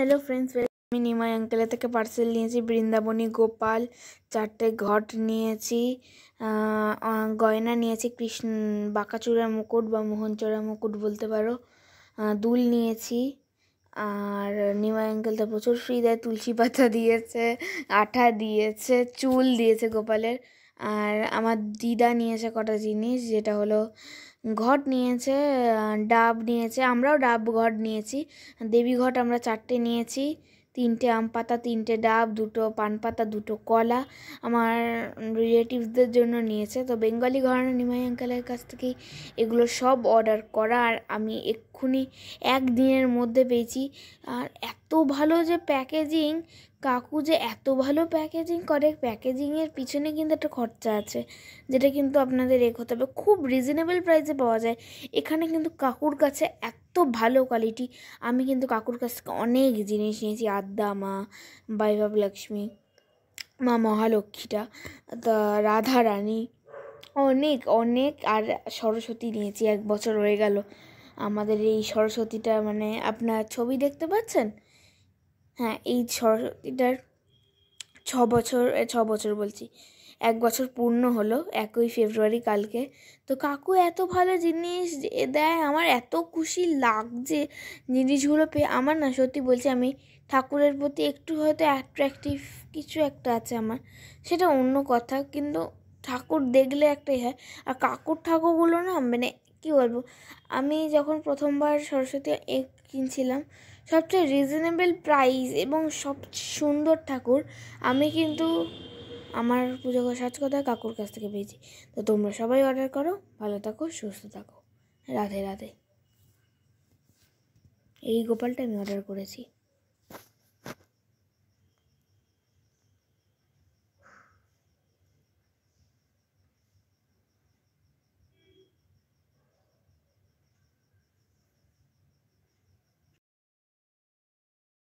Hello friends, আমি নিমাই আঙ্কেলের থেকে পার্সেল নিয়েছি বৃন্দাবনী গোপাল, 4টে ঘট নিয়েছি, গয়না নিয়েছি, কৃষ্ণ বাঁকাচূড়া মুকুট বা মোহনচূড়া মুকুট বলতে পারো, দুল নিয়েছি। আর নিমাই আঙ্কেল তো প্রচুর ফ্রি দেয়, তুলসী পাতা দিয়েছে, আঠা দিয়েছে, চুল দিয়েছে গোপালের। আর আমার দিদা নিয়েছে কটা জিনিস, যেটা হলো ঘট নিয়েছে, ডাব নিয়েছে, আমরাও ডাব ঘট নিয়েছি। দেবী ঘট আমরা 4টে নিয়েছি, 3টে আম পাতা, 3টে ডাব, 2টো পান পাতা, 2টো কলা আমার রিলেটিভসদের জন্য নিয়েছে। তো বেঙ্গলি ঘরানা নিমাই আঙ্কেলের কাছ থেকেই এগুলো সব অর্ডার করা, আর আমি এক্ষুনি একদিনের মধ্যে পেয়েছি। আর এত ভালো যে প্যাকেজিং, কাকু যে এত ভালো প্যাকেজিং করে, প্যাকেজিংয়ের পিছনে কিন্তু একটা খরচা আছে, যেটা কিন্তু আপনাদের হতে হবে। খুব রিজনেবল প্রাইসে পাওয়া যায় এখানে, কিন্তু কাকুর কাছে এত ভালো কোয়ালিটি। আমি কিন্তু কাকুর কাছ থেকে অনেক জিনিস নিয়েছি, আদ্যা মা, বৈভব লক্ষ্মী, মা মহালক্ষ্মীটা, তা রাধা রানী, অনেক অনেক। আর সরস্বতী নিয়েছি, 1 বছর হয়ে গেল আমাদের এই সরস্বতীটা, মানে আপনার ছবি দেখতে পাচ্ছেন, হ্যাঁ এই সরস্বতীটার 6 বছর বলছি, 1 বছর পূর্ণ হলো 1ই ফেব্রুয়ারি কালকে। তো কাকু এত ভালো জিনিস দেয়, আমার এত খুশি লাগছে জিনিসগুলো পেয়ে। আমার না সত্যি বলছি, আমি ঠাকুরের প্রতি একটু হয়তো অ্যাট্রাকটিভ কিছু একটা আছে আমার, সেটা অন্য কথা, কিন্তু ঠাকুর দেখলে একটাই হয়। আর কাকুর ঠাকুরগুলো না, মানে কী বলবো, আমি যখন প্রথমবার সরস্বতী কিনছিলাম, সবচেয়ে রিজনেবল প্রাইস এবং সব সুন্দর ঠাকুর আমি কিন্তু আমার পুজো সাজ কথা কাকুর কাছ থেকে পেয়েছি। তো তোমরা সবাই অর্ডার করো, ভালো থাকো, সুস্থ থাকো, রাধে রাধে। এই গোপালটা আমি অর্ডার করেছি।